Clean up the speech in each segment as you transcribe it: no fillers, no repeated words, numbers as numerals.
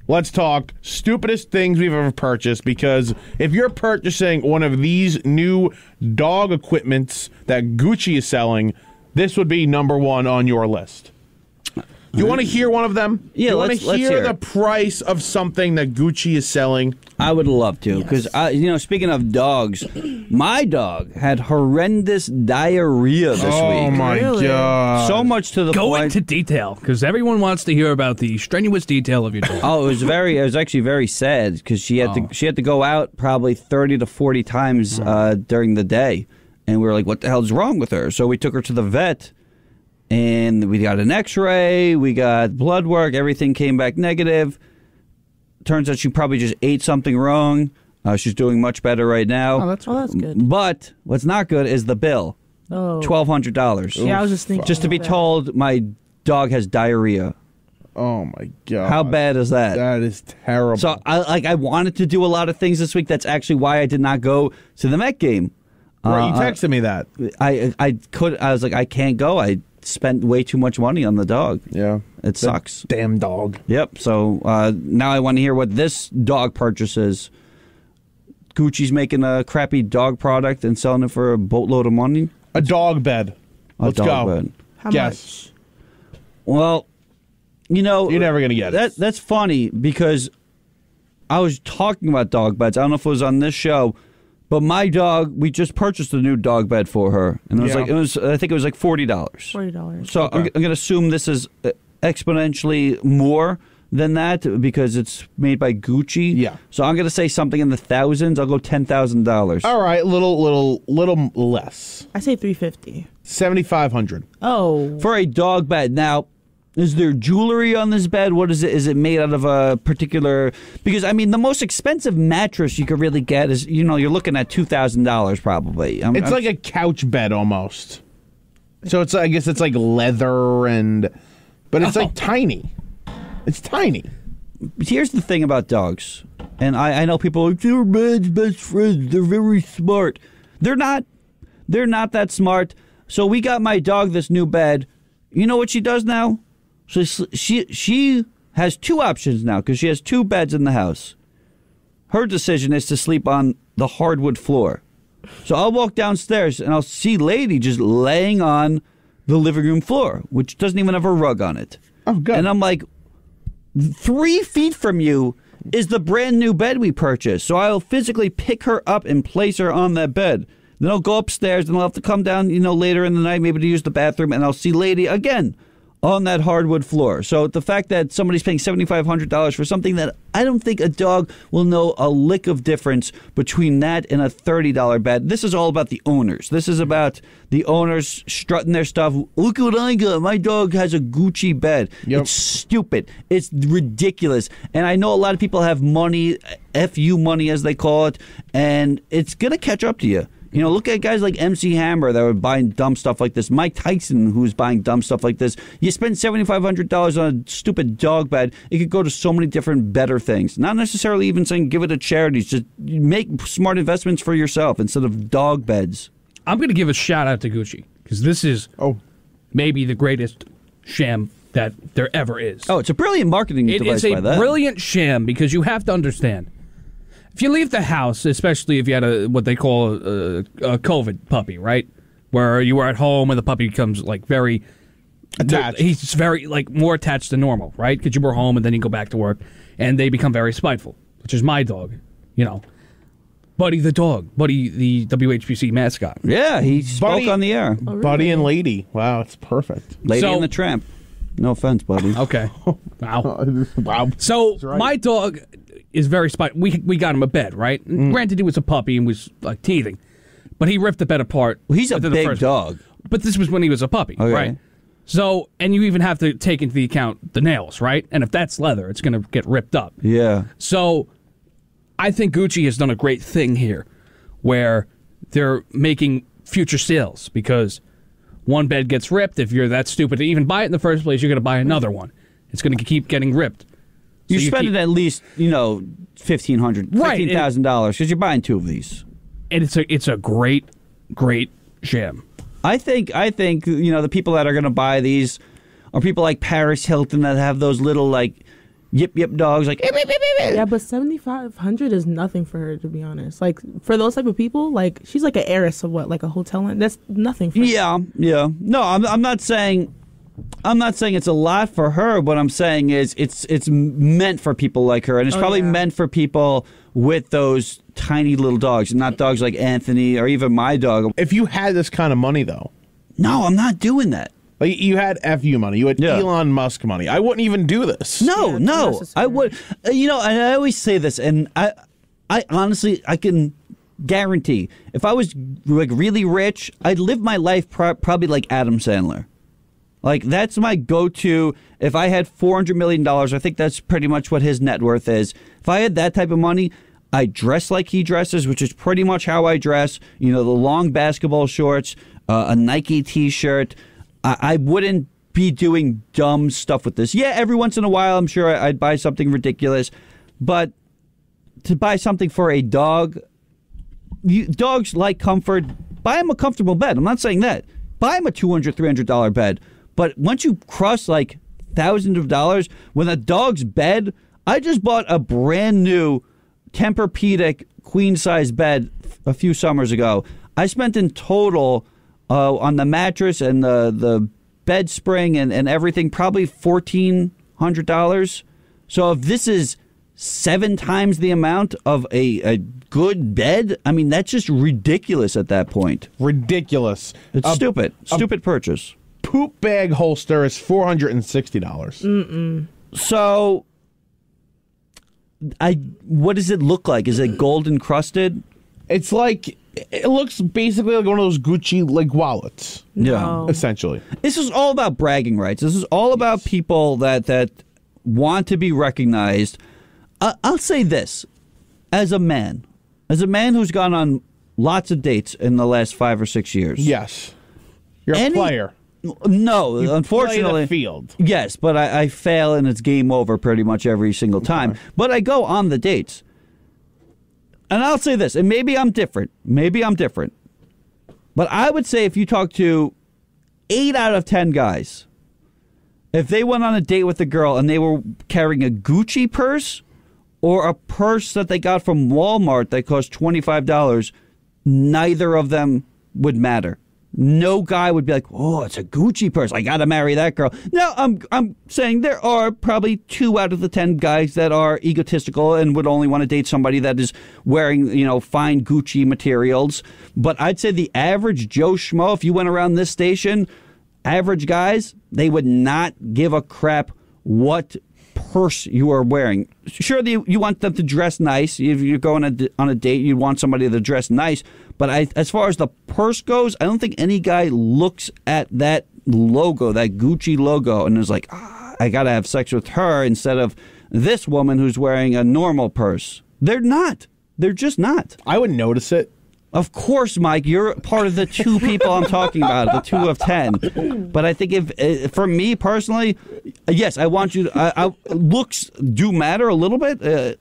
Let's talk stupidest things we've ever purchased, because if you're purchasing one of these new dog equipments that Gucci is selling, this would be number one on your list. You want to hear one of them? Yeah, you want to let's hear the it. price of something that Gucci is selling? I would love to, because speaking of dogs, my dog had horrendous diarrhea this week. Oh my God! So much to the Go point. into detail, because everyone wants to hear about the strenuous detail of your dog. Oh, it was actually very sad because she had to go out probably 30 to 40 times during the day, and we were like, "What the hell's wrong with her?" So we took her to the vet, and we got an X-ray, we got blood work, everything came back negative. Turns out she probably just ate something wrong. She's doing much better right now. Oh, that's good. But what's not good is the bill. Oh. $1,200. Yeah, I was just thinking. Just to be told my dog has diarrhea. Oh my God! How bad is that? That is terrible. So I wanted to do a lot of things this week. That's actually why I did not go to the Met game. Right, you texted me that. I was like, I can't go. I spent way too much money on the dog. Yeah. It sucks. Damn dog. Yep. So now I want to hear what this dog purchases. Gucci's making a crappy dog product and selling it for a boatload of money. A dog bed. Let's dog go. bed. How Guess. much? Well, you're never gonna get it. That's funny because I was talking about dog beds. I don't know if it was on this show, but my dog, we just purchased a new dog bed for her, and it was I think it was like $40. $40. So I'm going to assume this is exponentially more than that because it's made by Gucci. Yeah. So I'm going to say something in the thousands. I'll go $10,000. All right, little less. I say $350. $7,500. Oh. For a dog bed. Now, is there jewelry on this bed? What is it? Is it made out of a particular... Because, I mean, the most expensive mattress you could really get is, you're looking at $2,000 probably. It's like a couch bed almost. So I guess it's like leather but it's like tiny. It's tiny. Here's the thing about dogs. And I know people are like, they're man's best friends. They're very smart. They're not. They're not that smart. So we got my dog this new bed. You know what she does now? So she has two options now because she has two beds in the house. Her decision is to sleep on the hardwood floor. So I'll walk downstairs and I'll see Lady just laying on the living room floor, which doesn't even have a rug on it. Oh, good. And I'm like, 3 feet from you is the brand new bed we purchased. So I'll physically pick her up and place her on that bed. Then I'll go upstairs and I'll have to come down, later in the night, maybe to use the bathroom, and I'll see Lady again on that hardwood floor. So the fact that somebody's paying $7,500 for something that I don't think a dog will know a lick of difference between that and a $30 bed. This is all about the owners. This is about the owners strutting their stuff. Look what I got. My dog has a Gucci bed. Yep. It's stupid. It's ridiculous. And I know a lot of people have money, FU money as they call it, and it's going to catch up to you. Look at guys like MC Hammer that were buying dumb stuff like this. Mike Tyson, who's buying dumb stuff like this. You spend $7,500 on a stupid dog bed. It could go to so many different better things. Not necessarily even saying give it to charities. Just make smart investments for yourself instead of dog beds. I'm going to give a shout out to Gucci because this is maybe the greatest sham that there ever is. Oh, it's a brilliant marketing device by that. It is a brilliant sham because you have to understand. If you leave the house, especially if you had what they call a COVID puppy, right? Where you were at home and the puppy becomes like very attached. He's very more attached than normal, right? Because you were home and then you go back to work and they become very spiteful, which is my dog, Buddy the dog, Buddy the WHBC mascot. Yeah, he spoke on the air. Oh, really? Buddy and Lady. Wow, it's perfect. Lady and the Tramp. No offense, Buddy. Okay. Wow. Wow. So right. my dog is very spiteful. We got him a bed, right? Granted, he was a puppy and was like teething, but he ripped the bed apart. Well, he's a within the big first- dog. But this was when he was a puppy, Okay. right? So, and you even have to take into the account the nails, right? And if that's leather, it's going to get ripped up. Yeah. So, I think Gucci has done a great thing here, where they're making future sales because one bed gets ripped. If you're that stupid to even buy it in the first place, you're going to buy another one. It's going to keep getting ripped. You're spending at least, $1,500, $15,000 because you're buying two of these. And it's a great, great sham. I think the people that are going to buy these are people like Paris Hilton that have those little yip yip dogs, like "Yip, yip, yip, yip." Yeah, but 7,500 is nothing for her, to be honest. Like, for those type of people, like, she's like an heiress of what, like a hotel line? That's nothing for her. Yeah. No, I'm not saying it's a lot for her. What I'm saying is it's meant for people like her, and it's probably yeah. meant for people with those tiny little dogs, not dogs like Anthony or even my dog. If you had this kind of money, though, No, I'm not doing that. like you had FU money, you had Yeah. Elon Musk money, I wouldn't even do this. No, Yeah, it's no, unnecessary. I would. And I always say this, and I honestly, I can guarantee if I was like really rich, I'd live my life probably like Adam Sandler. Like, that's my go-to. If I had $400 million, I think that's pretty much what his net worth is. If I had that type of money, I dress like he dresses, which is pretty much how I dress. The long basketball shorts, a Nike T-shirt. I wouldn't be doing dumb stuff with this. Yeah, every once in a while, I'm sure I'd buy something ridiculous. But to buy something for a dog, dogs like comfort. Buy him a comfortable bed. I'm not saying that. Buy him a $200, $300 bed. But once you cross like thousands of dollars, when a dog's bed, I just bought a brand new Tempur-Pedic queen size bed a few summers ago. I spent in total on the mattress and the bed spring and everything probably $1,400. So if this is 7 times the amount of a good bed, I mean, that's just ridiculous at that point. Ridiculous. It's stupid. Stupid purchase. Poop bag holster is $460. So, what does it look like? Is it gold encrusted? It looks basically like one of those Gucci like wallets, No. essentially. This is all about bragging rights. This is all about people that want to be recognized. I'll say this, as a man who's gone on lots of dates in the last 5 or 6 years. Yes, you're a player. No, You unfortunately. play the field. Yes, but I fail and it's game over pretty much every single time. Okay. But I go on the dates. And I'll say this, and maybe I'm different. But I would say if you talk to 8 out of 10 guys, if they went on a date with a girl and they were carrying a Gucci purse or a purse that they got from Walmart that cost $25, neither of them would matter. No guy would be like, "Oh, it's a Gucci purse. I got to marry that girl." No, I'm saying there are probably 2 out of the 10 guys that are egotistical and would only want to date somebody that is wearing, fine Gucci materials. But I'd say the average Joe Schmo, if you went around this station, average guys, they would not give a crap what purse you are wearing. Sure, you want them to dress nice. If you're going on a date, you want somebody to dress nice. But as far as the purse goes, I don't think any guy looks at that logo, that Gucci logo, and is like, I got to have sex with her instead of this woman who's wearing a normal purse. They're not. They're just not. I would notice it. Of course, Mike, you're part of the 2 people I'm talking about, the 2 of 10. But I think if for me personally, yes, I want you to, looks do matter a little bit.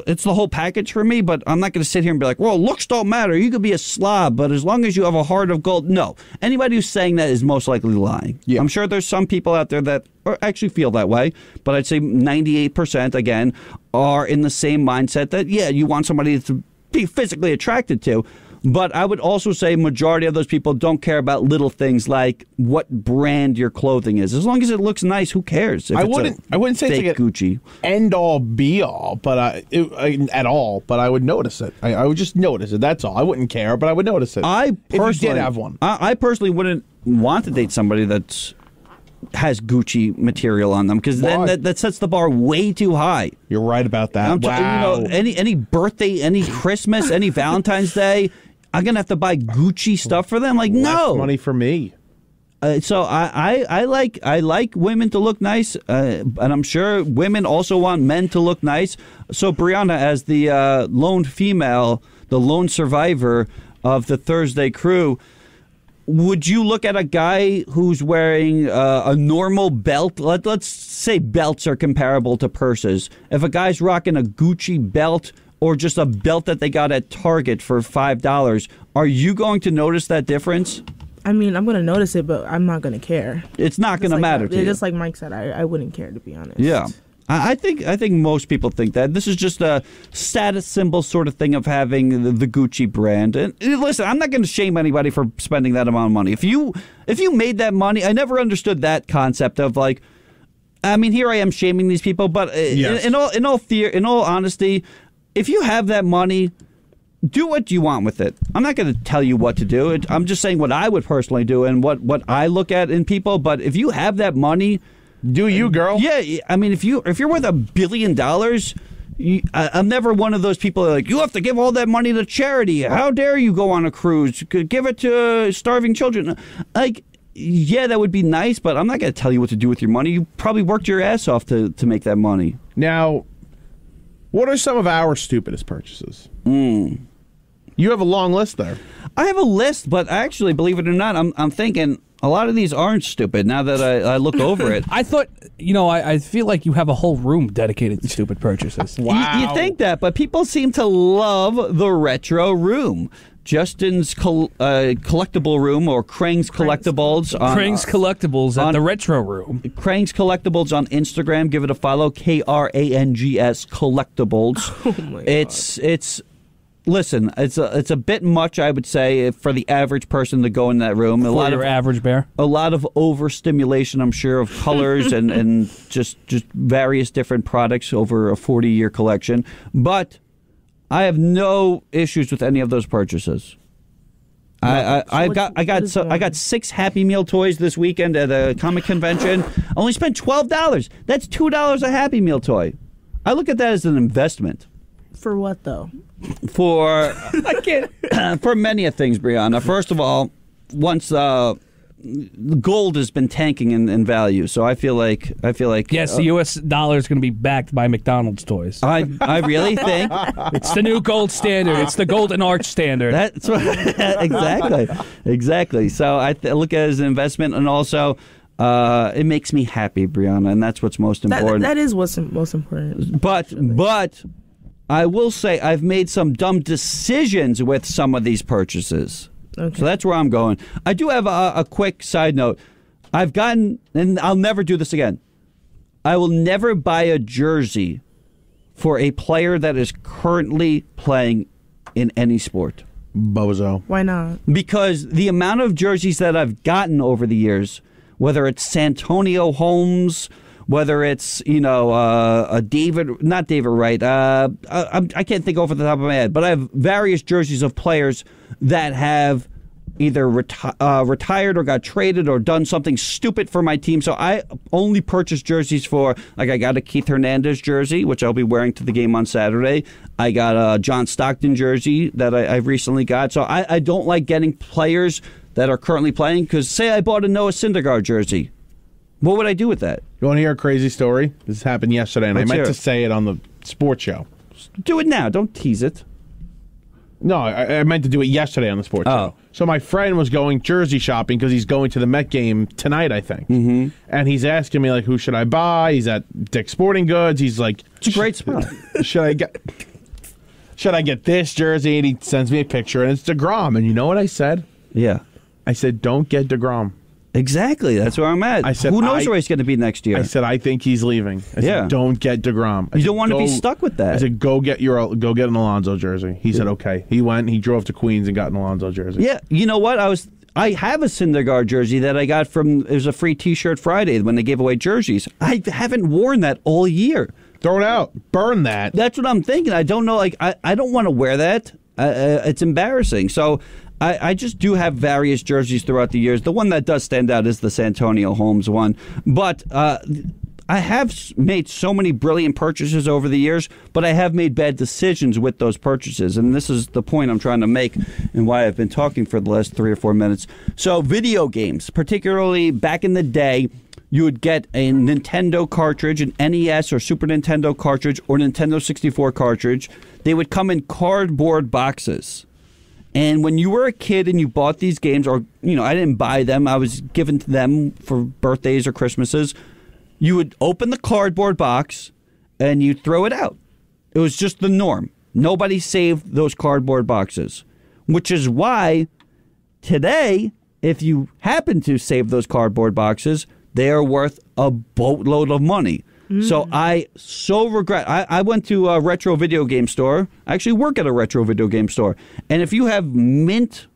It's the whole package for me, but I'm not going to sit here and be like, well, looks don't matter. You could be a slob, but as long as you have a heart of gold. No. Anybody who's saying that is most likely lying. Yeah. I'm sure there's some people out there that actually feel that way, but I'd say 98%, again, are in the same mindset that, yeah, you want somebody to be physically attracted to. But I would also say majority of those people don't care about little things like what brand your clothing is. As long as it looks nice, who cares? If I it's wouldn't say fake it's like Gucci. End all be all, but at all. But I would notice it. I would just notice it. That's all. I wouldn't care, but I would notice it. I personally, if you did have one. I personally wouldn't want to date somebody that has Gucci material on them because then Why? that sets the bar way too high. You're right about that. Wow. Any birthday, any Christmas, any Valentine's Day, I'm gonna have to buy Gucci stuff for them. Like, no Less money for me. So I like women to look nice, and I'm sure women also want men to look nice. So Brianna, as the lone female, the lone survivor of the Thursday crew, would you look at a guy who's wearing a normal belt? Let's say belts are comparable to purses. If a guy's rocking a Gucci belt or just a belt that they got at Target for $5, are you going to notice that difference? I mean, I'm going to notice it, but I'm not going to care. It's not going to matter to you. Just like Mike said, I wouldn't care, to be honest. Yeah. I think most people think that. This is just a status symbol sort of thing of having the Gucci brand. And listen, I'm not going to shame anybody for spending that amount of money. If you made that money, I never understood that concept of like, I mean, here I am shaming these people, but Yes. in all honesty, if you have that money, do what you want with it. I'm not going to tell you what to do. I'm just saying what I would personally do and what I look at in people. But if you have that money, Do you, girl? yeah, I mean, if you're worth $1 billion, I'm never one of those people that are like, you have to give all that money to charity. How dare you go on a cruise? Give it to starving children. Like, yeah, that would be nice, but I'm not going to tell you what to do with your money. You probably worked your ass off to make that money. Now, what are some of our stupidest purchases? You have a long list there. I have a list, but actually, believe it or not, I'm thinking a lot of these aren't stupid now that I look over it. I thought, I feel like you have a whole room dedicated to stupid purchases. Wow. You think that, but people seem to love the retro room. Justin's collectible room or Krang's Collectibles. Krang's Collectibles at on- the Retro Room. Krang's Collectibles on Instagram. Give it a follow. KRANGS Collectibles. Oh my God. It's listen. It's a bit much, I would say, for the average person to go in that room. For your average bear. A lot of overstimulation, I'm sure, of colors and just various different products over a 40-year collection. But I have no issues with any of those purchases. I got 6 Happy Meal toys this weekend at a comic convention. I only spent $12. That's $2 a Happy Meal toy. I look at that as an investment For what though? for I can't. for many of things, Brianna. First of all, once gold has been tanking in value, so I feel like Yes, the U.S. dollar is going to be backed by McDonald's toys. I really think It's the new gold standard. It's the golden arch standard. that's what, exactly. So I look at it as an investment, and also it makes me happy, Brianna, and that's what's most important. That is what's most important. But I will say I've made some dumb decisions with some of these purchases. Okay. So that's where I'm going. I do have a quick side note. I've gotten, and I'll never do this again, I will never buy a jersey for a player that is currently playing in any sport. Bozo. Why not? Because the amount of jerseys that I've gotten over the years, whether it's Santonio Holmes, whether it's not David Wright, I can't think off the top of my head, but I have various jerseys of players that have either retired or got traded or done something stupid for my team. So I only purchase jerseys for, like, I got a Keith Hernandez jersey, which I'll be wearing to the game on Saturday. I got a John Stockton jersey that I've recently got. So I don't like getting players that are currently playing, because say I bought a Noah Syndergaard jersey. What would I do with that? You want to hear a crazy story? This happened yesterday, and Let's I hear meant it. to say it on the sports show. Do it now. Don't tease it. No, I meant to do it yesterday on the sports show. So my friend was going jersey shopping because he's going to the Met game tonight, I think. Mm-hmm. And he's asking me, like, who should I buy? He's at Dick's Sporting Goods. He's like, It's a great spot. should I get this jersey? And he sends me a picture, and it's DeGrom. And you know what I said? Yeah. I said, don't get DeGrom. Exactly. That's where I'm at. I said, who knows where he's going to be next year? I said, I think he's leaving. I Yeah. said, don't get DeGrom. You don't want to be stuck with that. I said, go get an Alonso jersey. He said, okay. He went, he drove to Queens and got an Alonso jersey. Yeah, you know what? I have a Syndergaard jersey that I got from, it was a free T-shirt Friday when they gave away jerseys. I haven't worn that all year. Throw it out. Burn that. That's what I'm thinking. I don't know. Like, I don't want to wear that. It's embarrassing. So I just do have various jerseys throughout the years. The one that does stand out is the Santonio Holmes one. But I have made so many brilliant purchases over the years, but I have made bad decisions with those purchases. And this is the point I'm trying to make and why I've been talking for the last 3 or 4 minutes. So video games, particularly back in the day, you would get a Nintendo cartridge, an NES or Super Nintendo cartridge, or Nintendo 64 cartridge. They would come in cardboard boxes. And when you were a kid and you bought these games, or, I didn't buy them, I was given to them for birthdays or Christmases, you would open the cardboard box and you'd throw it out. It was just the norm. Nobody saved those cardboard boxes, which is why today, if you happen to save those cardboard boxes, they are worth a boatload of money. So I so regret. I went to a retro video game store. I actually work at a retro video game store. And if you have mint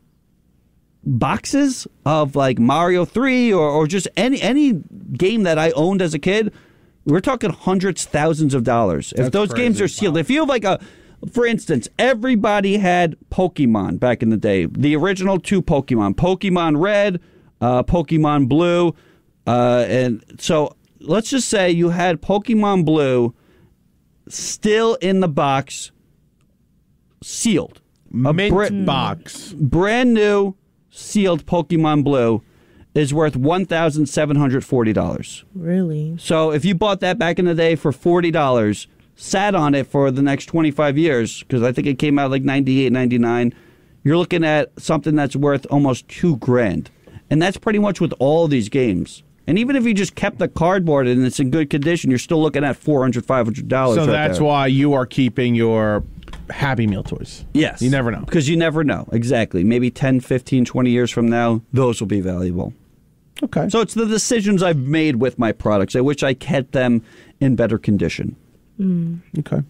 boxes of like Mario 3 or just any game that I owned as a kid, we're talking hundreds, thousands of dollars. If those games are sealed, if you have like for instance, everybody had Pokemon back in the day. The original 2 Pokemon. Pokemon Red, Pokemon Blue. And so let's just say you had Pokemon Blue still in the box, sealed. Mint box. Brand new, sealed Pokemon Blue is worth $1,740. Really? So if you bought that back in the day for $40, sat on it for the next 25 years, because I think it came out like 98, 99, you're looking at something that's worth almost $2,000. And that's pretty much with all these games. And even if you just kept the cardboard and it's in good condition, you're still looking at $400, $500. So right that's there. why you are keeping your Happy Meal toys. Yes. You never know. Because you never know. Exactly. Maybe 10, 15, 20 years from now, those will be valuable. Okay. So it's the decisions I've made with my products. I wish I kept them in better condition. Okay. You got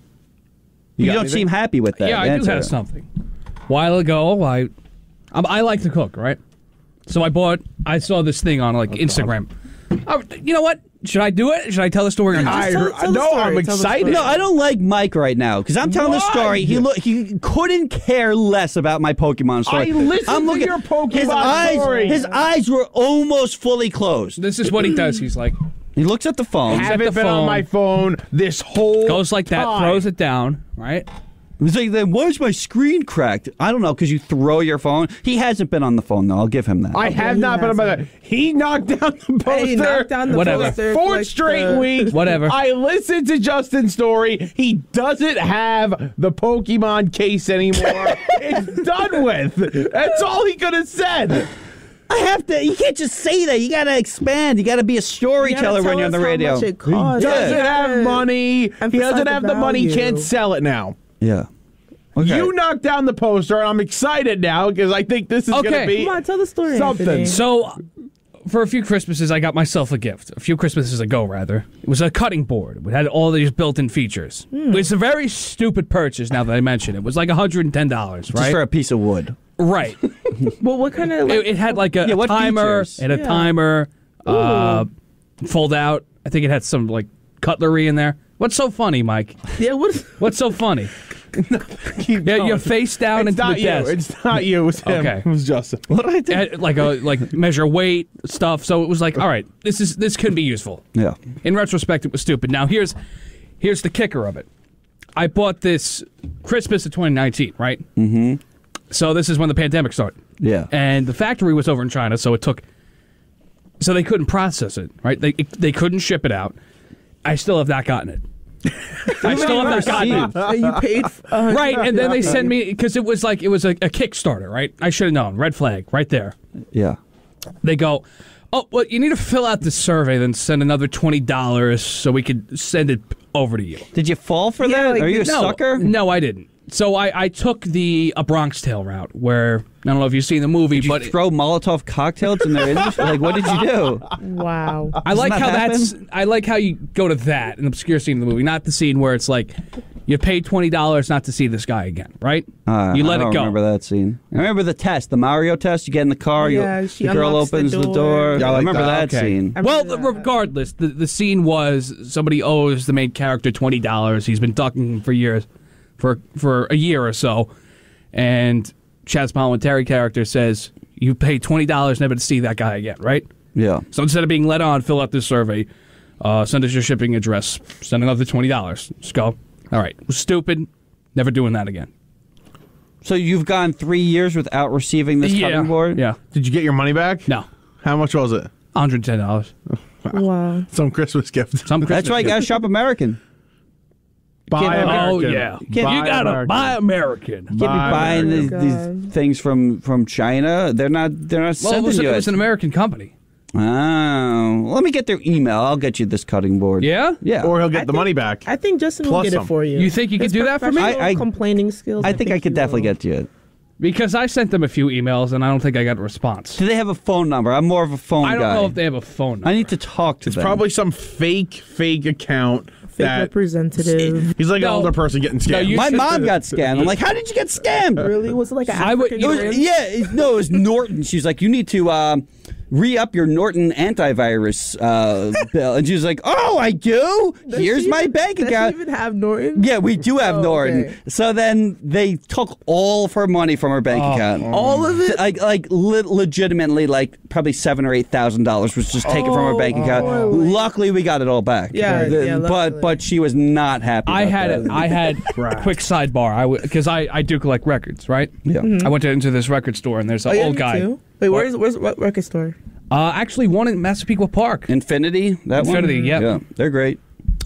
don't anything? seem happy with that Yeah, I do answer. have something. A while ago, I like to cook, right? So I saw this thing on like Instagram. You know what? Should I do it? Should I tell the story or not? Tell the No, story, I'm tell the excited. story. No, I don't like Mike right now because I'm telling the Why? story. He couldn't care less about my Pokemon story. I listened to your Pokemon story. His eyes were almost fully closed. This is what he does. He's like, He looks at the phone. Have- Haven't the been on phone. my phone this whole goes like that, time. throws it down, right? He's like, then why is my screen cracked? I don't know, because you throw your phone. He hasn't been on the phone, though. I'll give him that. I have he not been on my. hasn't. He knocked down the poster. He knocked down the Whatever. poster. Fourth like straight the- week. Whatever. I listened to Justin's story. He doesn't have the Pokemon case anymore. It's done with. That's all he could have said. I have to. You can't just say that. You got to expand. You got to be a You gotta storyteller when tell you're on the us how radio. much it costs. Doesn't have money. He Emphasize doesn't the have the money. value. Can't sell it now. Yeah. Okay. You knocked down the poster, and I'm excited now because I think this is going Okay. to be Come on, tell the story. something. Anthony. So, for a few Christmases, I got myself a gift. A few Christmases ago, rather. It was a cutting board. It had all these built-in features. It's a very stupid purchase, now that I mention it. It was like $110, Just right? for a piece of wood. Right. Well, what kind of like, It had like a what timer. features? It had a Yeah. timer. Fold out. I think it had some like cutlery in there. What's so funny, Mike? yeah? What? What's so funny? Keep Yeah, going. you're face down It's into not the you. desk. It's not you. It's him. Okay. It was Justin. What did I do? It had like measure weight stuff. So it was like, all right, this could be useful. Yeah. In retrospect, it was stupid. Now here's the kicker of it. I bought this Christmas of 2019, right? Mm-hmm. So this is when the pandemic started. Yeah. And the factory was over in China, so they couldn't process it, right? They couldn't ship it out. I still have not gotten it. I still have not gotten it. You paid Right, and then they send me because it was a Kickstarter, right? I should have known. Red flag, right there. Yeah. They go, oh, well, you need to fill out this survey, then send another $20 so we could send it over to you. Did you fall for Yeah, that? like, Are you a No, sucker? No, I didn't. So I took a Bronx Tale route where, I don't know if you've seen the movie, Did you but throw Molotov cocktails in their industry? Like, what did you do? Wow. I like that how happen? I like how you go to that, an obscure scene in the movie, not the scene where it's like, you paid $20 not to see this guy again, right? You let I don't it go. remember that scene. I remember the test, the Mario test. You get in the car, Yeah, she the girl unlocks the opens the door. door. Yeah, I I like remember that. that scene. I Well, remember that. regardless, the scene was somebody owes the main character $20. He's been ducking for years, for a year or so, and Chaz Palminteri character says, "You paid $20 never to see that guy again," right? Yeah. So instead of being let on, fill out this survey, send us your shipping address, send another $20. Just go. All right, it was stupid. Never doing that again. So you've gone 3 years without receiving this cutting board? Yeah. Did you get your money back? No. How much was it? $110. Wow. Some Christmas gift. Some That's why you got to shop American. Buy Can't- Oh American. yeah, can't- you gotta American. buy American. You can't be Buy buying American. these things from China. They're not Well, it sending was, you it was an American company. Oh, let me get their email. I'll get you this cutting board. Yeah? Yeah. Or he'll get I the think- money back. I think Justin will Plus get some. it for you. You think you could His do that for me? professional I- complaining skills. I think I could he definitely will. get to it. Because I sent them a few emails and I don't think I got a response. Do they have a phone number? I'm more of a phone guy. I don't know if they have a phone number. I need to talk to It's them. probably some fake account. Fake representative. He's like an No. older person getting scammed. you My should- mom got scammed. I'm like, how did you get scammed? Really? Was it like an I would- African it was- brand? It was Norton. She's like, you need to re-up your Norton antivirus bill. And she was like, oh, I do? Here's my bank Does account. she even have Norton? Yeah, we do have Oh, Norton. okay. So then they took all of her money from her bank account. All of it? Legitimately, like probably $7,000 or $8,000 was just taken from her bank account. really? Luckily, we got it all back. Yeah, yeah, luckily. but she was not happy. I about had that. I had quick sidebar. Because I do collect records, right? Yeah. I went into this record store and there's an Oh, yeah, old me guy. too. Wait, where's what record store? Actually, one in Massapequa Park. Infinity. That Infinity, one. yep. Yeah, they're great.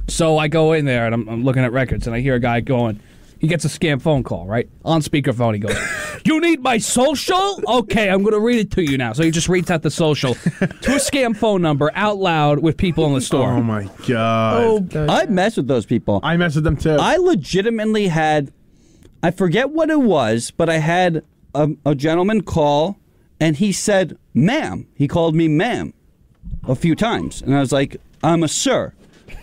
So I go in there and I'm looking at records and I hear a guy going. He gets a scam phone call, right? On speakerphone, he goes, "You need my social? Okay, I'm going to read it to you now." So he just reads out the social to a scam phone number out loud with people in the store. Oh my god! Oh, God. I mess with those people. I mess with them too. I legitimately had, I forget what it was, but I had a gentleman call, and he said, "Ma'am." He called me ma'am a few times, and I was like, "I'm a sir.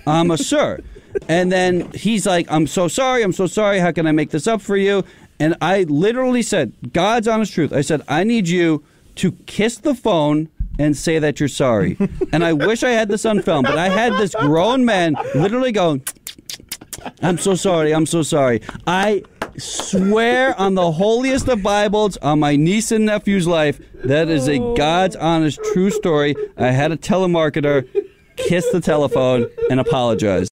I'm a sir." And then he's like, I'm so sorry. How can I make this up for you?" And I literally said, God's honest truth. I said, I need you to kiss the phone and say that you're sorry. And I wish I had this on film, but I had this grown man literally going, I'm so sorry. I swear on the holiest of Bibles, on my niece and nephew's life, that is a God's honest true story. I had a telemarketer kiss the telephone and apologize.